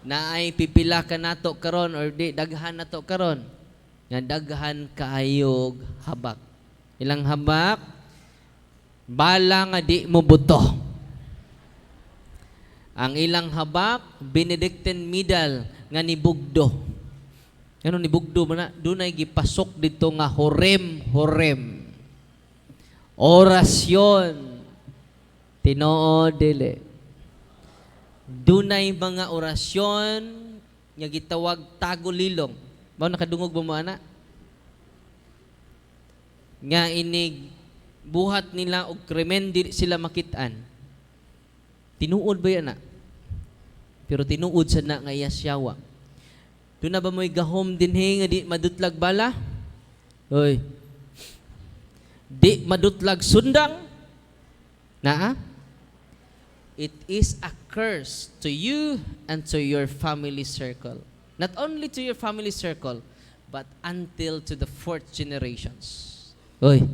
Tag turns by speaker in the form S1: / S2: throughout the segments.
S1: na ay pipila ka nato karon or di daghan nato karon. Nga daghan kaayog habak. Ilang habak? Bala nga di mo buto. Ang ilang habak, Benedictine Medal nga nibugdo. Ano nibugdo man na? Doon ay gipasok dito nga horem. Orasyon. Tinoo dili. Doon ay mga orasyon nga gitawag tagulilong. Bao nakadungog ba mo ana? Nga inig buhat nila og krimen dili sila makitaan. Tinuod ba yan na? Pero tinuod sa na nga yasyawa. Doon na ba mo'y gahom dinhi nga di madutlag bala? Hoy. Di madutlag sundang? Naa? It is a curse to you and to your family circle. Not only to your family circle, but until to the 4th generations. Hoy.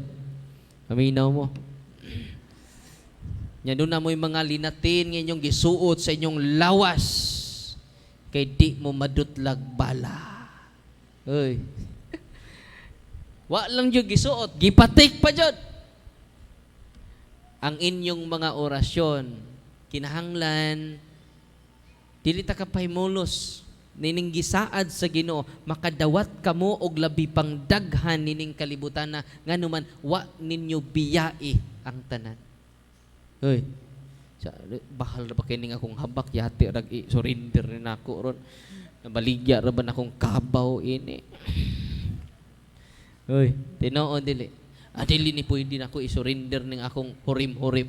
S1: Aminaw mo. Yan doon na mo'y mga linatin ng inyong gisuot sa inyong lawas kay di mo madutlag bala. Uy. Wa lang yung gisuot, gipatik pa dyan. Ang inyong mga orasyon, kinahanglan, dili ta ka pahimulos, nining gisaad sa Ginoo, makadawat kamo og labi pang daghan nining kalibutan na nganuman wa ninyo biyai ang tanan. Hoy. Bahal ra ba kining akong habak yati rag surrender rin ako ron. Nabaligya ra ba akong kabaw ini. Hoy, tinuod dili. Adili ni pwede nako i-surrender ning akong hurim-hurim.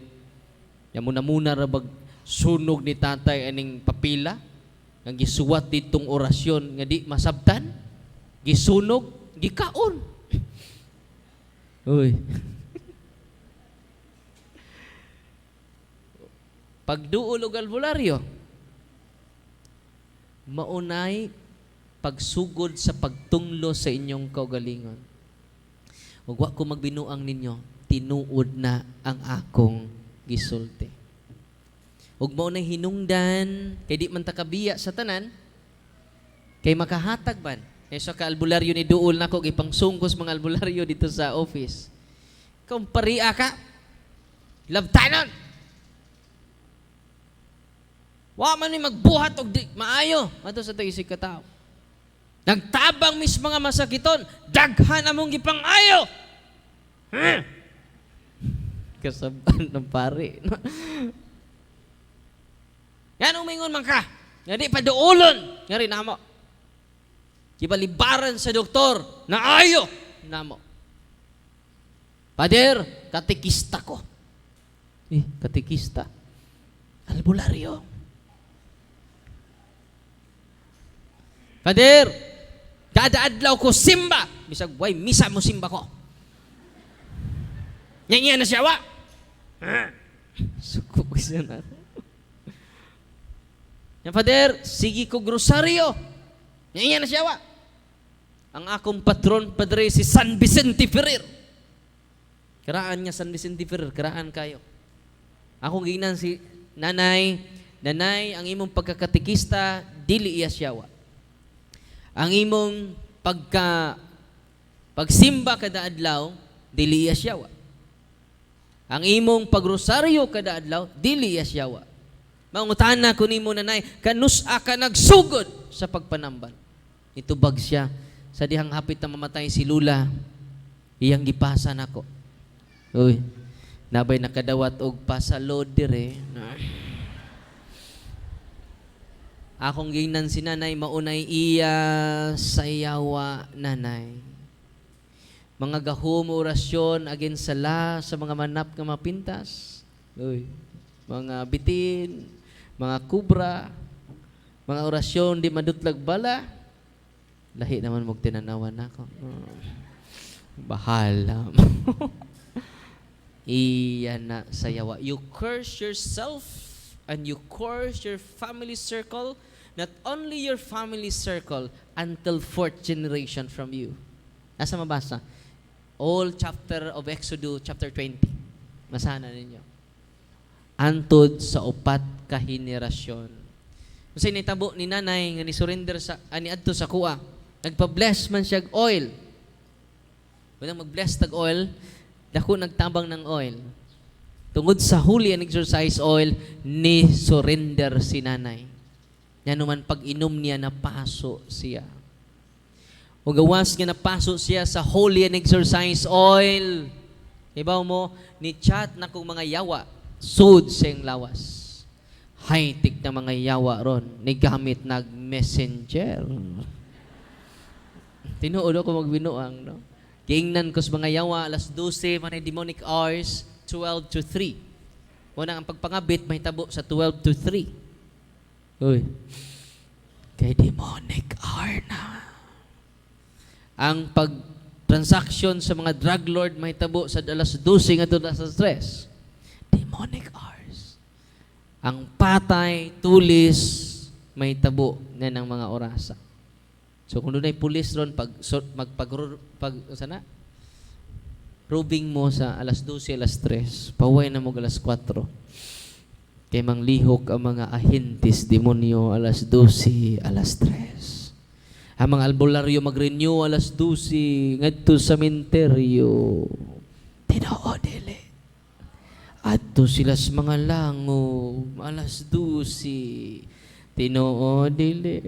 S1: Ya muna ra bag sunog ni tatay aning papila nga gisuwat ditong orasyon nga di masabtan, gisunog, gikaon. Hoy. Pagduol og albularyo, maunay pagsugod sa pagtunglo sa inyong kaugalingon. Ug wa ko magbinuang ninyo, tinuod na ang akong gisulti. Ug maunay hinungdan, kay di man ta kabiya sa tanan, kay makahatag man. Kay sa albularyo ni duol nako gipang sungkos mga albularyo dito sa office. Kung pariya ka, labtanon. Wa man ni magbuhat og di maayo adto sa isig ka tawo. Nagtabang mis mga masakiton, daghan among gipang-ayo. Kasaban ng pare. Yan umingon man ka. Nga di paduulon. Nga rin namo. Kibalibaran sa doktor na ayo namo. Pader, katekista ko. Katekista. Albularyo. Pader, kada adlaw ko simba. Bisag, way, misa mo simba ko. Yan na siya, wa? Suko ko siya na. Yan, Pader, sige ko grosaryo. Yan na siya, wa? Ang akong patron, Padre, si San Vicente Ferrer. Karaan niya, San Vicente Ferrer. Karaan kayo. Akong ginan si Nanay. Nanay, ang imong pagkakatikista, dili iya siya, wa? Ang imong pagsimba kada adlaw, dili iya siyawa. Ang imong pagrosaryo kada adlaw, dili iya siyawa. Mangutana ko nimo nanay, kanusa ka nagsugod sa pagpanamban. Itubag siya sa dihang hapit na mamatay si Lula, iyang gipasa nako. Uy, nabay nakadawat og pasalod dire. Akong gingnan si nanay, maunay iya sayawa nanay. Mga gahom orasyon agin sala sa mga manap nga mapintas. Uy, mga bitin, mga kubra, mga orasyon di madutlag bala. Lahi naman mong tinanawan ako. Bahala mo. Iya na sayawa. You curse yourself and you curse your family circle. Not only your family circle, until 4th generation from you. Nasa mabasa? All chapter of Exodus, chapter 20. Masana ninyo. Antod sa 4 ka henerasyon. Kasi nitabo ni nanay nga ni surrender sa ani adto sa kuha. Nagpa-bless man siya og oil. Wala mag-bless tag oil, dako nagtabang ng oil. Tungod sa holy and exercise oil, ni surrender si nanay. Yan naman pag inom niya, napaso siya. O gawas nga napaso siya sa holy and exercise oil. Ibaw mo, ni chat na kong mga yawa, sud siyang lawas. High-tech na mga yawa ron, ni gamit nag-messenger. Tinuod ako magbinuang, no? Kiingnan ko sa mga yawa, alas 12, manay demonic hours, 12 to 3. Muna ang pagpangabit, may tabo sa 12 to 3. Uy, kay demonic hour na. Ang pag-transaction sa mga drug lord, may tabo sa alas 12 nga doon sa stress. Demonic hours. Ang patay, tulis, may tabo na ng mga orasa. So kung doon ay pulis ron, sana? Robing mo sa alas 12, alas 3, paway na mo alas 4. Kay manglihok ang mga ahintis demonyo alas 12, alas 3. Ang mga albularyo mag-renew alas 12, ngadto sa sementeryo. Tinoo dili. Adto sila sa mga lango alas 12. Tinoo dili.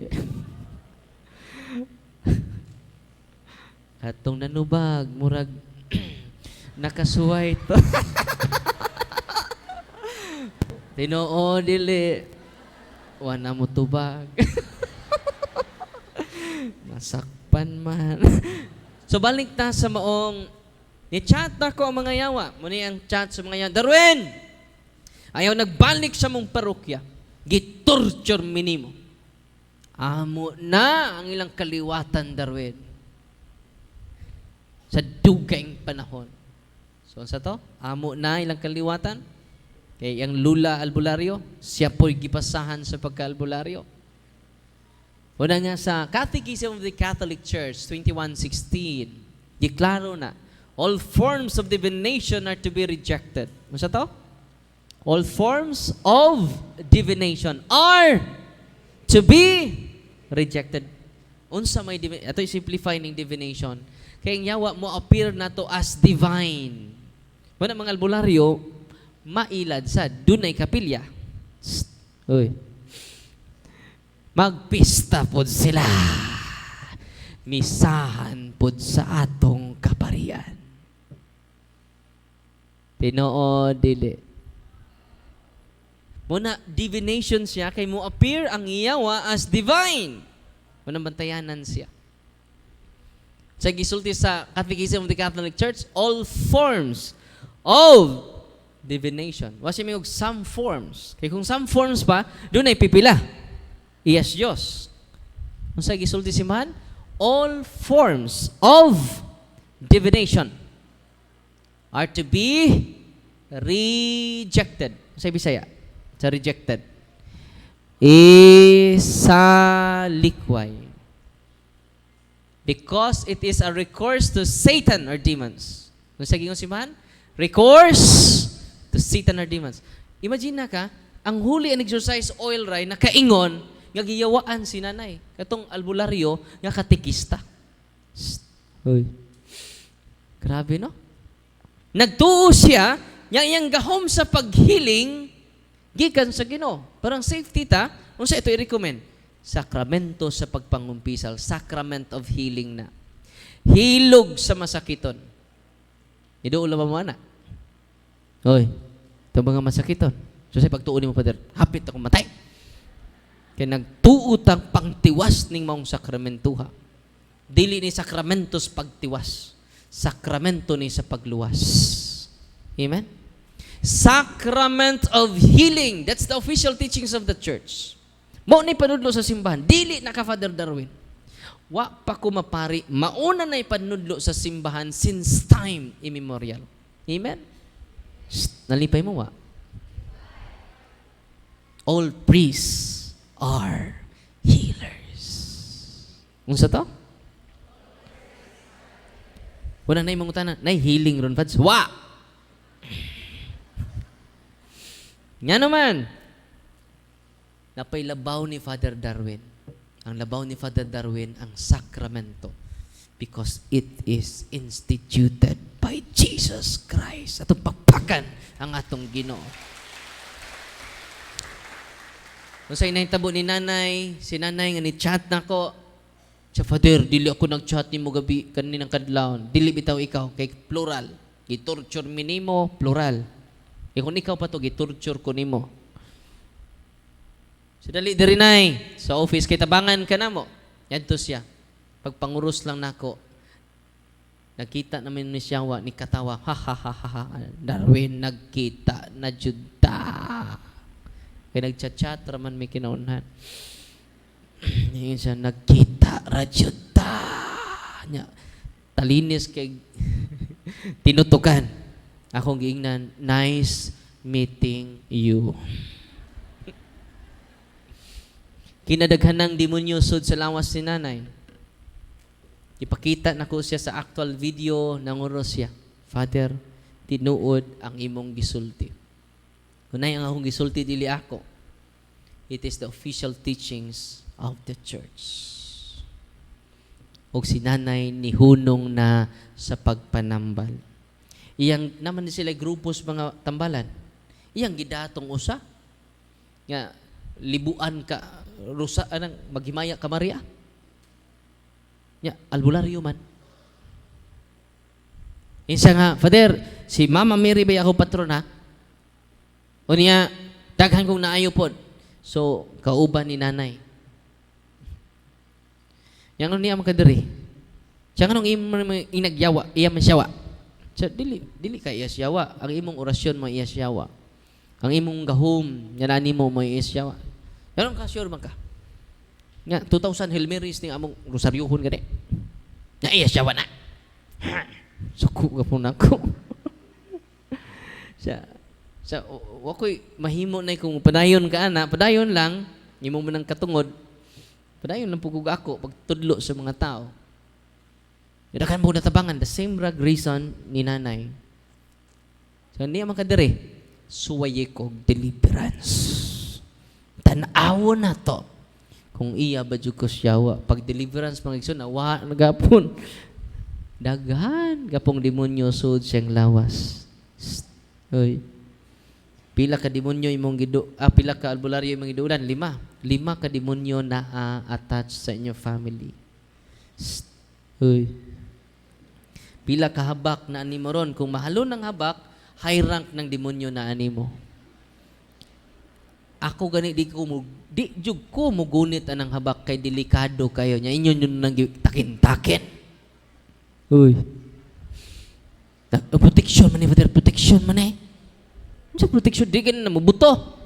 S1: Atong nanubag murag nakasuway to. Tinoo dili. Wala mo tubag. Nasakpan man. So balik ta sa maong ni-chat na ko ang mga yawa. Muna ang chat sa mga yawa. Darwin! Ayaw nagbalik sa mong parokya. Gitorture minimo. Amo na ang ilang kaliwatan, Darwin. Sa dugaing panahon. So, sa to? Amo na ilang kaliwatan. Kay ang lula albularyo, siya po'y gipasahan sa pagka-albularyo. Una nga sa Catechism of the Catholic Church, 21:16, giklaro na, all forms of divination are to be rejected. Ano sa to? All forms of divination are to be rejected. Unsa may divination? Ito yung simplify ng divination. Kaya ang yawa mo appear na to as divine. Wala mga albularyo, mailad sa dunay kapilya. Uy. Magpista pod sila. Misahan pod sa atong kaparian. Tinoo dili. Muna divination siya kay mo appear ang iyawa as divine. Muna bantayanan siya. Sa gisulti sa Catechism of the Catholic Church, all forms of divination. Wasi may og some forms. Kay kung some forms pa, doon ay pipila. Iyas Diyos. Kung sa gisulti si man, all forms of divination are to be rejected. Sa Bisaya, sa rejected. Isalikway. Because it is a recourse to Satan or demons. Kung sa gingon si man, recourse to Satan or demons. Imagine na ka, ang holy and exercise oil ray nakaingon nga giyawaan si nanay. Katong albularyo nga katikista. Uy. Grabe no? Nagtuo siya nga iyang gahom sa paghiling gikan sa Ginoo. Parang safety ta, unsa ito i-recommend? Sakramento sa pagpangumpisal, sacrament of healing na. Hilog sa masakiton. Idoon lang mo na. Hoy, ito mga masakiton. So sa pagtuon mo, Father, hapit akong matay. Kaya nagtuutang pangtiwas ning maong sakramentuha. Dili ni sakramentos pagtiwas. Sakramento ni sa pagluwas. Amen? Sacrament of healing. That's the official teachings of the church. Mo ni panudlo sa simbahan. Dili na ka, Father Darwin. Wa pa ko mapari. Mauna na ipanudlo sa simbahan since time immemorial. Amen? Nalipay mo wa? All priests are healers. Unsa to? Wala na imong utana. Nay healing ron, Fads. Wa! Nga naman. napay labaw ni Father Darwin. Ang labaw ni Father Darwin ang sakramento because it is instituted by Jesus Christ. Atong pakpakan ang atong Ginoo. Kung sa inahitabo ni nanay, si nanay nga ni-chat na ko, siya, Father, dili ako nag-chat ni mo gabi kaninang kadlawon. Dili bitaw ikaw, kay plural. Gitorture mi nimo, plural. Kung ikaw pa to, gitorture ko nimo. So, dali diri nay, sa office, kay tabangan ka na mo. Yan to siya. Pagpanguros lang nako, nakita namin ni Siyawa, ni katawa, ha ha ha ha ha, Darwin, nagkita na juda. Kaya nagchat-chat, raman may kinaunhan. Ngayon siya, nagkita ra juda. Talinis kay tinutukan. Akong giingnan, nice meeting you. Kinadaghanang demonyo sud sa lawas ni nanay. Ipakita na ko siya sa actual video, nanguros siya. Father, tinuod ang imong gisulti. Kunay ang akong gisulti, dili ako. It is the official teachings of the church. O si nanay ni hunong na sa pagpanambal. Iyang naman sila grupos mga tambalan. Iyang gidatong usa. Nga, libuan ka, rusa, anang, maghimaya ka Maria. Ya, albularyo man. Isa nga, Father, si Mama Mary ba ako patron ha? O niya, daghan kong naayo po. So, kauban ni nanay. Yang ano niya makadiri? Siya nga nung inagyawa, iya masyawa. Siya, dili ka iya syawa. Ang imong orasyon mo iya syawa. Ang imong gahom, yanani mo iya syawa. Ganun ka, sure man ka. Nga, 2,000 Hail Marys ni among rosaryohon gani. Nga, iya syawa na. Suko ka po na ako. Sa wakoy mahimo na kung padayon ka ana, padayon lang, imo mo nang katungod, padayon lang pugog ako pagtudlo sa mga tao. Dakan mo natabangan, the same rag reason ni nanay. So, niya makadiri, suwaye kog deliverance. Tanawon na to. Kung iya ba ko siyawa, pag deliverance mga igsoon, nawa, nagapon. Daghan, gapong demonyo sud siyang lawas. Oy. Pila ka demonyo imong pila ka albularyo imong gidulan? 5. 5 ka demonyo na attach sa inyong family. Oy. Pila ka habak na animo ron. Kung mahalo ng habak, high rank ng demonyo na animo. Ako gani di jud ko mugunit anang habak kay delikado kayo nya inyo nang takin-takin. Uy. Protection man ni Father, protection man eh. Sa protection di na mabuto.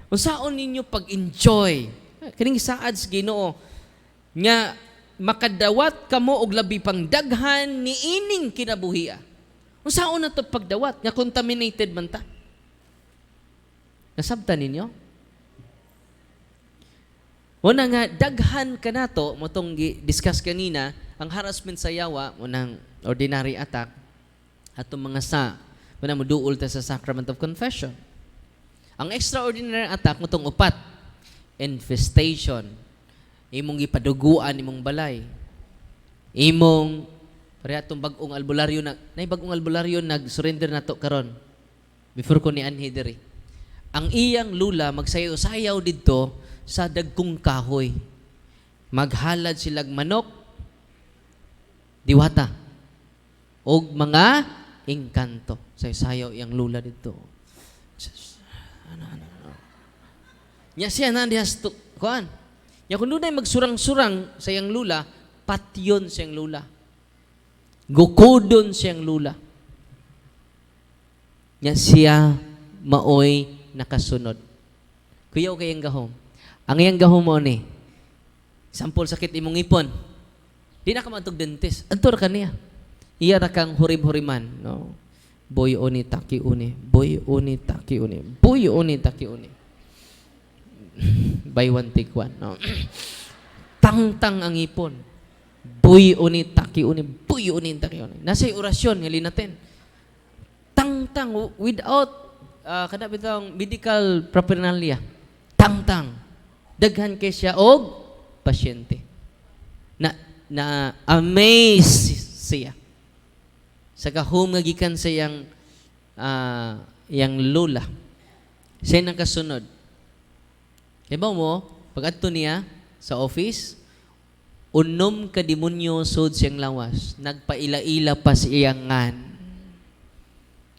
S1: Unsaon ninyo pag-enjoy? Kining saad sa Ginoo nga makadawat kamo og labi pang daghan ni ining kinabuhia. Unsaon na to pagdawat nga contaminated man ta? Nasabtan ninyo? Una nga, daghan ka na to, motong discuss kanina, ang harassment sa yawa, unang ordinary attack, atong mga muna mo duol ta sa sacrament of confession. Ang extraordinary attack, motong upat, infestation, imong ipaduguan, imong balay, imong, pare atong bagong albularyo, bagong albularyo, nag-surrender na to karon before ko ni Anhe diri. Ang iyang lula magsayaw-sayaw didto sa dagkong kahoy. Maghalad silag manok, diwata, og mga engkanto. Sayaw-sayaw iyang lula didto. Nya siya na dihas kuan. Nya kun dunay magsurang-surang sa iyang lula, patyon siyang lula. Gukudon siyang lula. Nya siya maoy nakasunod. Kuyaw kayang gahom. Ang iyang gahom mo ni, sampol sakit imong ipon, di na ka matog dentist. Antor ka niya. Iya na kang hurim-huriman. No? Boy oni taki uni. Boy oni taki uni. Boy oni taki uni. Buy one take one. No? Tangtang ang ipon. Boy oni taki uni. Boy oni taki uni. Nasa orasyon nga linatin. Tangtang without kada bitong medical paraphernalia. Tangtang. Daghan kay siya og pasyente. Na amaze siya. Sa kahum nga gikan sa yang lola. Siya nang kasunod. Iba mo, pag adto niya sa office, unom ka demonyo sud siyang lawas. Nagpaila-ila pa siyang ngan.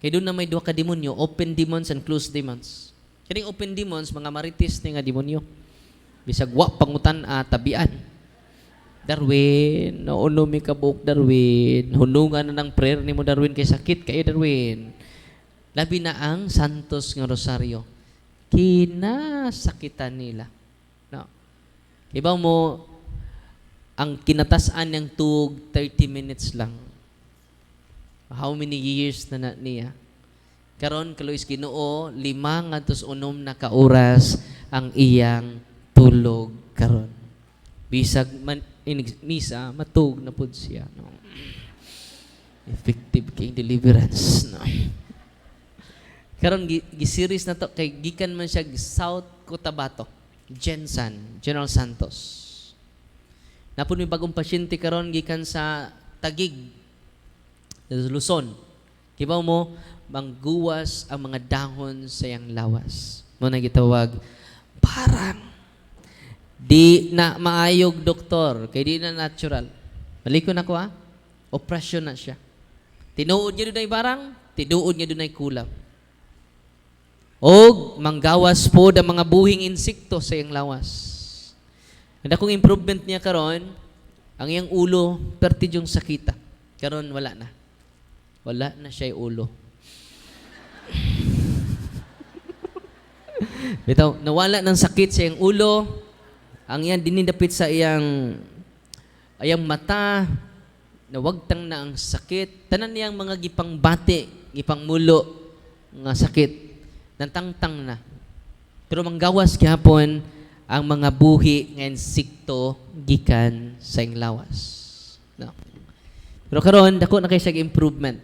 S1: Kaya doon na may duha ka demonyo, open demons and closed demons. Kaya open demons, mga marites ni nga demonyo. Bisag wa pangutan tabian. Darwin, nauno mi kabuk Darwin. Hunungan na ng prayer ni mo Darwin kay sakit kayo Darwin. Labi na ang Santos nga Rosario. Kinasakitan nila. No. Iba mo, ang kinatasan ng tug 30 minutes lang. How many years na niya? Karon kalois Ginoo, 5 ngadtos 6 na kauras ang iyang tulog karon. Bisag man misa matug na pud siya, no. Effective kay deliverance, no. Karon gi-series na to kay gikan man siya South Cotabato, Jensan, General Santos. Napun may bagong pasyente karon gikan sa Taguig, Luzon. Kibaw mo, mangguwas ang mga dahon sa iyang lawas. Mo na gitawag parang di na maayog doktor, kay di na natural. Malikon ako operasyon na siya. Tinuod niya doon ay barang, tinuod niya doon ay kulang. Og manggawas po ang mga buhing insekto sa iyang lawas. Kada kung improvement niya karon, ang iyang ulo perti yung sakita. Karon wala na. Wala na siya ulo. Bitaw, nawala ng sakit sa iyang ulo. Ang iyan dinidapit sa iyang mata, nawagtang na ang sakit. Tanan niyang mga gipang bati, gipang mulo nga sakit. Nantangtang na. Pero manggawas gihapon ang mga buhi nga insekto gikan sa iyang lawas. No. Pero karon dako na kay siya improvement.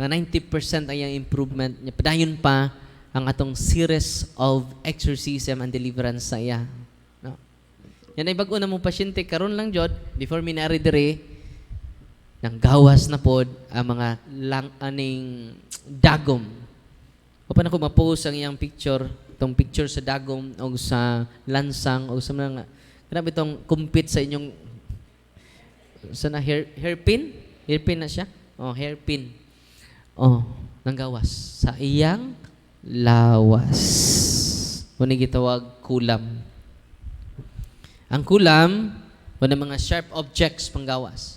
S1: Nga 90% ang iyang improvement. Padayon pa ang atong series of exorcism and deliverance sa iya. No. Yan ay bag-o na mong pasyente karon lang jud before minari dire nang gawas na pod ang mga aning dagom. O pa na ko ma-post ang iyang picture, itong picture sa dagom o sa lansang o sa mga grabe itong kumpit sa inyong sa na hairpin? Hairpin na siya? Oh, hairpin. Oh, nang gawas sa iyang lawas. Muna gitawag kulam. Ang kulam, wala mga sharp objects panggawas.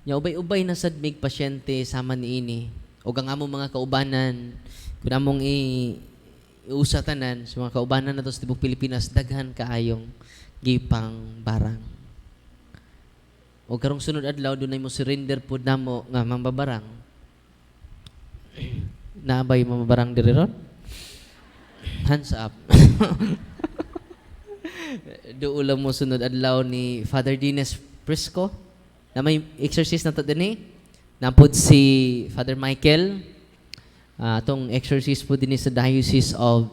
S1: Nya ubay-ubay na sadmig pasyente sama niini. O ang among mga kaubanan, kung among iusatanan sa mga kaubanan na to sa tibok Pilipinas, daghan kaayong gipang barang. O karong sunod adlaw, doon mo surrender po namo nga mambabarang. Naabay mamabarang diri ron? Hands up. Doon mo sunod adlaw ni Father Dines Prisco na may exorcist na to din napod si Father Michael atong exorcist po din sa Diocese of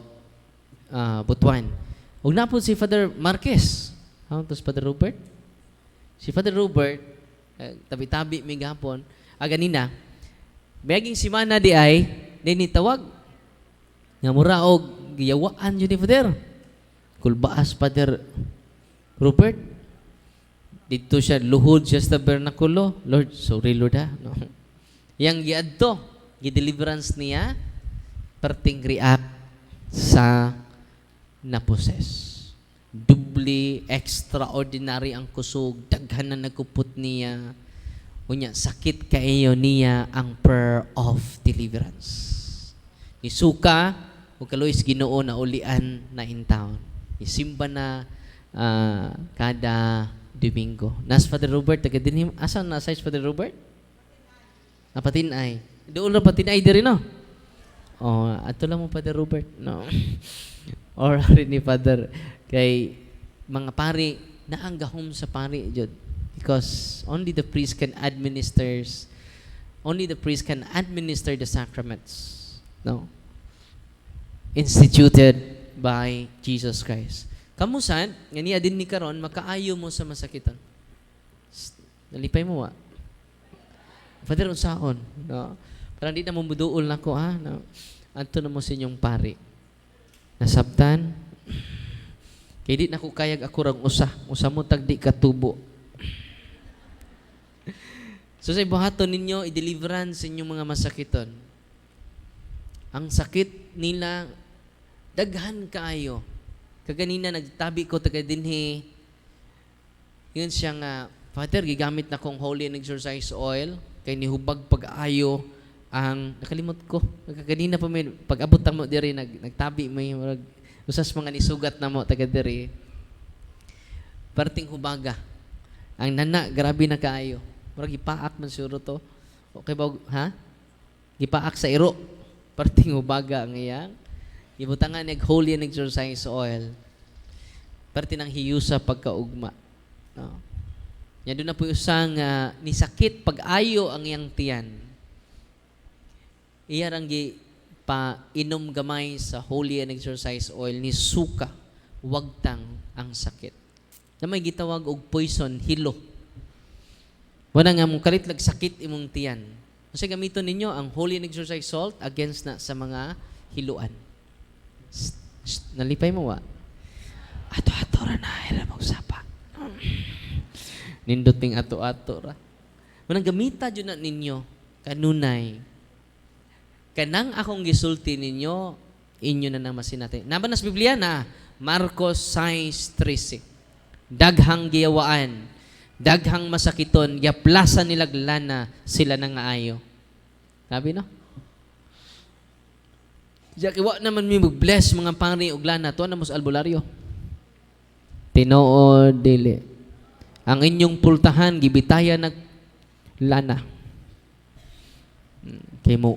S1: Butuan. Ug napod si Father Marquez. Tapos Father Robert. Si Father Robert, tabi-tabi may gapon, ganina, mayaging simana di ay, ninitawag. Nga mura og giyawaan yun ni Father. Kulbaas Father Robert. Dito siya, luhod siya sa tabernakulo. Lord, sorry Lord no? Yang giadto, gideliverance niya, perting react sa naposes. Dubli, extraordinary ang kusog, daghan na nagkupot niya. Unya, sakit kaayo niya ang prayer of deliverance. Isuka, o kalois Ginoo na ulian na in town. Isimba na kada Domingo. Nas Father Robert, taga din asan na size Father Robert? Napatinay. Doon na patinay diri no? Oh, ato lang mo Father Robert, no. Or ni Father kay mga pari naanggahom sa pari jud because only the priest can administer the sacraments. No. instituted by Jesus Christ. Kamusan, nga niya din ni karon makaayo mo sa masakitan. Nalipay mo wa. Father, unsaon? No? Parang di na mo muduol na ko, ha? No? Anto na mo sa inyong pari. Nasabtan. Kaya di na ko kayag ako rang usa. Usa mo tagdi katubo. So sa ibuhaton ninyo, i-deliveran sa inyong mga masakiton. Ang sakit nila, daghan kaayo. Kaganina nagtabi ko taga dinhi. Yun siya nga, Father, gigamit na kong holy and exercise oil kay nihubag pag-ayo ang nakalimot ko. Kaganina pa may pag-abot mo diri nagtabi may usas mga nisugat na mo taga diri. Parting hubaga. Ang nana grabe na kaayo. Murag gipaak man siguro to. Okay ba ha? Gipaak sa iro. Parting hubaga ang iyang ibutangan nag holy and exercise oil. Parte ng hiyusa pagkaugma. No? Yan doon na po usang nisakit pag-ayo ang iyang tiyan. Iyarang pa inom gamay sa holy and exercise oil ni suka wagtang ang sakit. Na may gitawag og poison hilo. Wala nga mong kalit lag sakit imong tiyan. Kasi gamiton ninyo ang holy and exercise salt against na sa mga hiluan. Nalipay mo wa? Ato-ato ra na, hira magsapa. Nindot ting ato-ato ra. Manang gamita dyan na ninyo, kanunay. Kanang akong gisulti ninyo, inyo na nang masinatay. Naban nas Biblia na, Marcos 6:13. Daghang giyawaan, daghang masakiton, yaplasan nilaglana sila nang aayo. Sabi no? Diya kiwa naman mi mag-bless mga pangri ug lana to na mos albularyo. Tinuod dili. Ang inyong pultahan gibitaya nag lana. Kay mo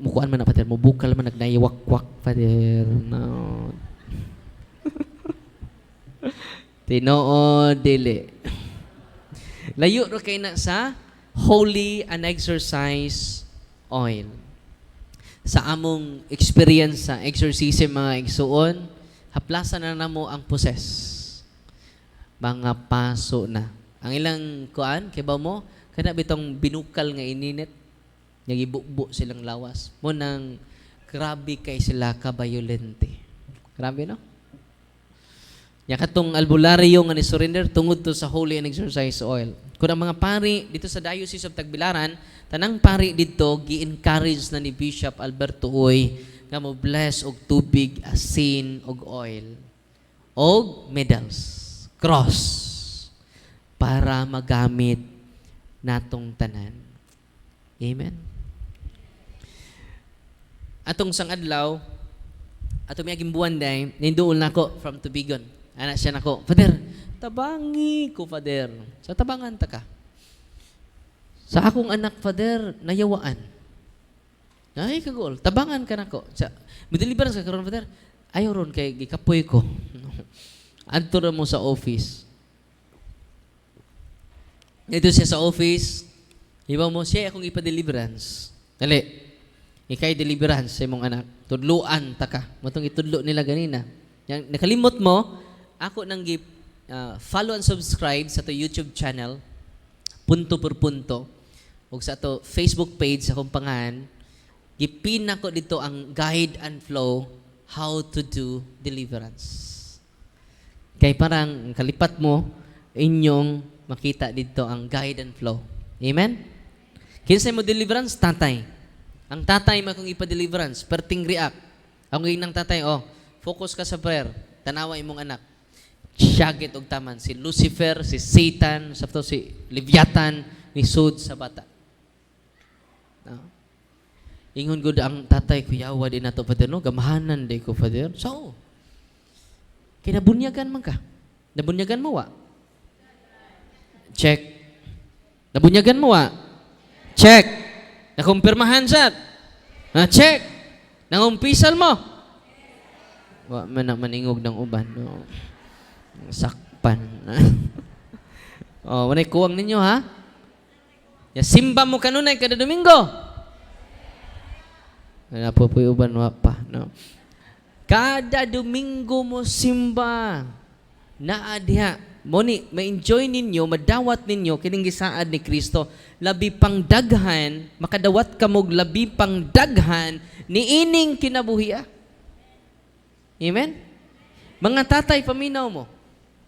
S1: kuan man na Father, mo bukal man nagnayiwak-wak Father. No. Tinuod dili. Layo ro kay na sa holy and exercise oil. Sa among experience sa exorcism mga igsuon, haplasan na namo ang poses. Mga paso na. Ang ilang kuan, kibaw mo, kana bitong binukal nga ininit, nagibubo silang lawas. Mo nang grabe kay sila ka-violente. Grabe no? Nya katong albularyo nga ni surrender tungod to sa holy and exercise oil. Kung ang mga pari dito sa Diocese of Tagbilaran, tanang pari dito gi-encourage na ni Bishop Alberto Uy nga mo bless og tubig, asin og oil og medals, cross para magamit natong tanan. Amen. Atong sang adlaw atong miaging buwan day ninduol nako from Tubigon. Anak siya nako, Father, tabangi ko, Father. Sa tabangan ta ka. Sa akong anak, Father, nayawaan. Ay, kagol. Tabangan ka nako. Sa mideliveran sa karon, Father. Ayaw ron kay gikapoy ko. Adto ra mo sa office. Ito siya sa office. Iba mo siya akong ipa-deliverance. Dali. Ikay deliverance sa imong anak. Tudluan ta ka. Motong itudlo nila ganina. Yang nakalimot mo, ako nang follow and subscribe sa to YouTube channel, punto por punto, o sa to Facebook page sa akong pangalan, gipin ako dito ang guide and flow how to do deliverance. Kay parang kalipat mo, inyong makita dito ang guide and flow. Amen? Kinsa mo deliverance? Tatay. Ang tatay mo kung ipa-deliverance, perting react. Ang ng tatay, focus ka sa prayer, tanawa imong anak. Siyagit og taman si Lucifer, si Satan, sabto si Leviathan ni sud sa bata. No? Ingon gud ang tatay ko yawa din nato Father no, gamahanan day ko Father. So, kinabunyagan man ka. Nabunyagan mo wa? Check. Nabunyagan mo wa? Check. Nakumpirmahan sad? Check. Nangumpisal mo? Wa man na maningog ng uban no. Sakpan. Wanay kuwang ninyo, ha? Ya, simba mo kanunay kada Domingo. Wala po uban, wapa. No? Kada Domingo mo simba. Naa diha. Moni, ma-enjoy ninyo, madawat ninyo, kining gisaad ni Kristo, labi pang daghan, makadawat ka mog labi pang daghan, niining kinabuhi. Amen? Mga tatay, paminaw mo.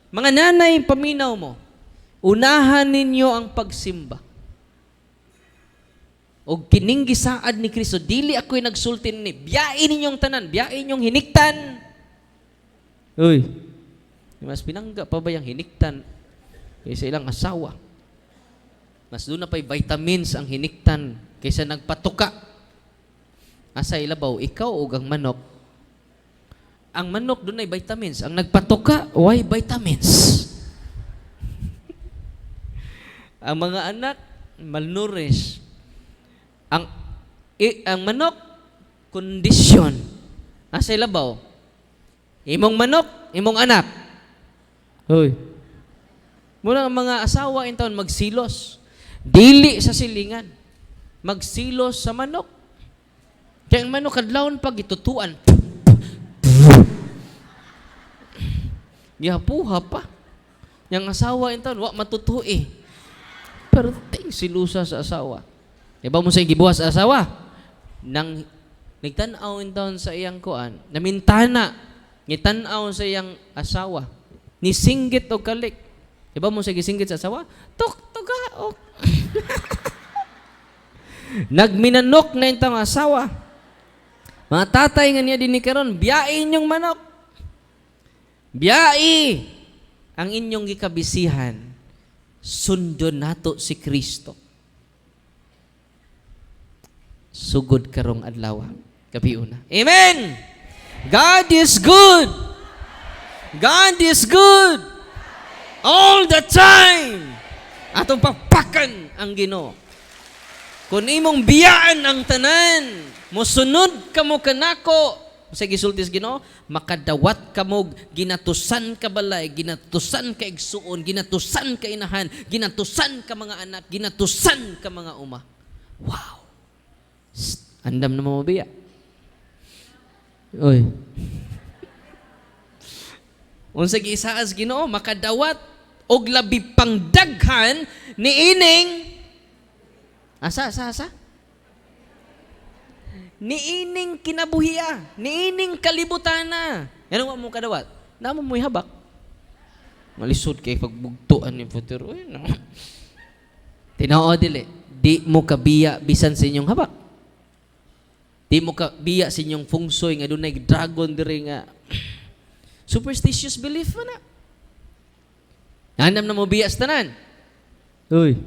S1: Mga nanay, paminaw mo. Unahan ninyo ang pagsimba. O kining gisaad ni Kristo, dili ako'y nagsultin ni, biyain ninyong tanan, biyain ninyong hiniktan. Uy, mas pinangga pa ba yung hiniktan kaysa ilang asawa? Mas doon na pa'y vitamins ang hiniktan kaysa nagpatuka. Asa ilabaw, ikaw o ang manok. Ang manok doon ay vitamins. Ang nagpatuka, why vitamins? Ang mga anak, malnourished. Ang manok, kondisyon. Asa ilabaw, imong manok, imong anak. Hoy. Muna ang mga asawa in taon magsilos. Dili sa silingan. Magsilos sa manok. Kaya ang manok kadlawon pag itutuan. Gihapuha pa. Yang asawa in taon, wa matutuhi. Pero ting silusa sa asawa. Diba mo sa gibuhat sa asawa? Nang nagtanaw in taon sa iyang kuan, namintana, ngitanaw sa iyang asawa. Ni singgit o kalik. Diba mo sige singgit sa asawa? Tuk-tugaok. Nagminanok na itong asawa. Mga tatay nga niya din ni karon, biyain yung manok. Biyai ang inyong gikabisihan. Sundo nato si Kristo. Sugod karong adlaw. Kapiuna. Amen! God is good! God is good all the time. Atong papakan ang Ginoo. Kung imong biyaan ang tanan, mosunod kamo kanako, sa gisultis Ginoo, makadawat kamo, ginatusan ka balay, ginatusan ka igsuon, ginatusan ka inahan, ginatusan ka mga anak, ginatusan ka mga uma. Wow. Andam na mo biya. Oy. Unsa giisaas Ginoo, makadawat og labi pang daghan niining asa niining kinabuhiya, niining kalibutana. Ano mo kadawat? Namo mo'y habak. Malisod kay pagbugtuan ni futuro. No. Tinao dili, di mo kabiya bisan sa inyong habak. Di mo kabiya sa inyong fungsoy nga dunay dragon diri nga superstitious belief na. Andam na mo biyas tanan. Uy.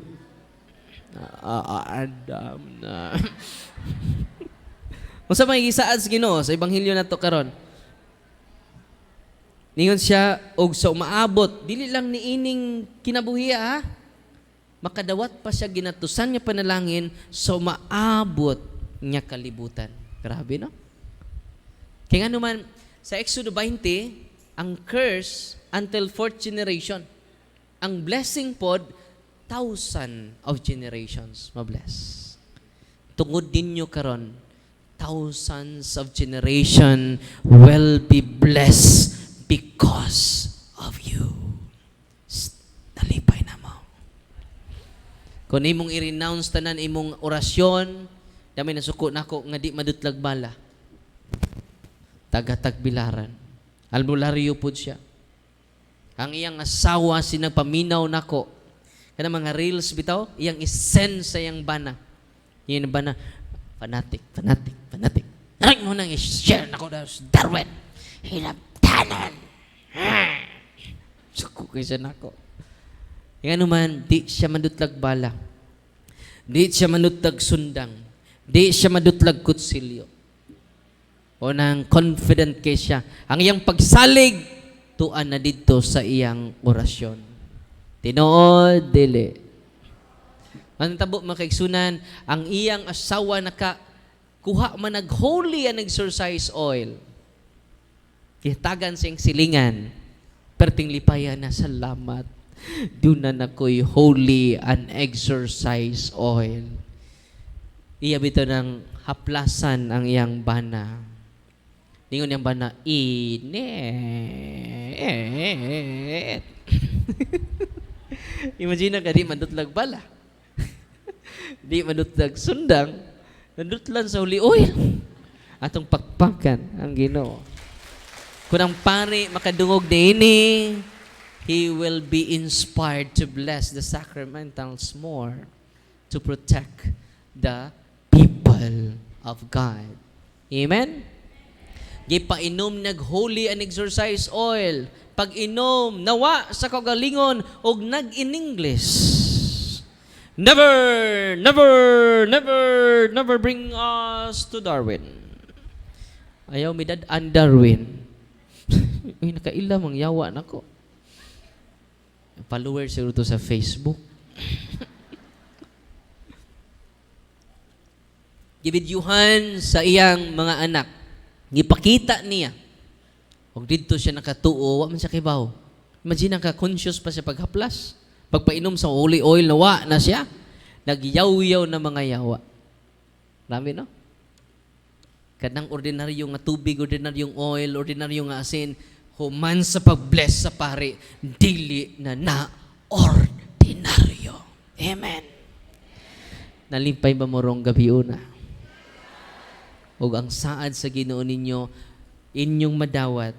S1: Adam na. Kung sa mga gisaad sa Ginoo sa Ebanghelyo na to karon. Ningon siya, og sa umaabot, dili lang niining kinabuhiya ha. Makadawat pa siya ginatusan niya panalangin sa umaabot niya kalibutan. Grabe no? Kaya nga naman, sa Exodo 20, ang curse until 4th generation. Ang blessing pod, 1,000 of generations mabless. Tungod ninyo karon, thousands of generation will be blessed because of you. Nalipay na mo. Kung imong i-renounce tanan imong orasyon, dami na suko nako nga di madutlag bala. Tagatagbilaran. Albularyo po siya. Ang iyang asawa sinagpaminaw nako. Kana mga reels bitaw, iyang isen sa iyang bana. Iyang bana, fanatic. Naring mo nang i-share nako daw sa Darwin. Hinabtanan. Suko kayo siya nako. Yang naman, di siya madutlag bala. Di siya madutlag sundang. Di siya madutlag kutsilyo. O nang confident kay siya. Ang iyang pagsalig, tuan na dito sa iyang orasyon. Tinuod, dili. Manitabo makaigsunan, ang iyang asawa kuha man nag-holy and exercise oil. Kihtagan siyang silingan. Perting lipayan na salamat. Doon na ko'y holy and exercise oil. Iya bito ng haplasan ang iyang bana. Ningon yang bana, init. Imagine ka, di mandutlag bala. Di mandutlag sundang. Nandutlan sa uli oil. Atong pakpakan ang Ginoo. Kung ang pari makadungog ini, he will be inspired to bless the sacramentals more, to protect the people of God. Amen? Gipainom nag-holy and exercise oil. Pag inom, nawa sa kagalingon og nag-in-English. Never bring us to Darwin. Ayaw midad-an Darwin. Uy, nakaila mang yawa nako. Followers siguro to sa Facebook. Gibidyuhan sa iyang mga anak. Gipakita niya. Og didto siya nakatuo, wa man siya kibaw. Imagine ka conscious pa siya paghaplas. Pagpainom sa holy oil, nawa na siya. Nagyaw-yaw na mga yawa. Rami, no? Kanang ordinaryong nga tubig, ordinaryong oil, ordinaryong nga asin, human sa pag-bless sa pari, dili na ordinaryo. Amen. Nalimpay ba mo rong gabi una? O ang saad sa Ginoo ninyo, inyong madawat,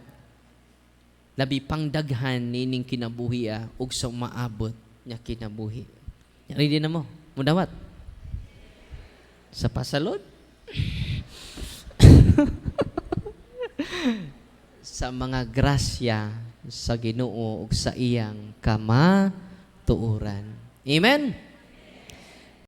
S1: labi pang daghan nining kinabuhi ug sa maabot niya kinabuhi. Ready na mo? Mudawat? Sa pasalod? Sa mga grasya sa Ginoo ug sa iyang kamatuoran. Amen?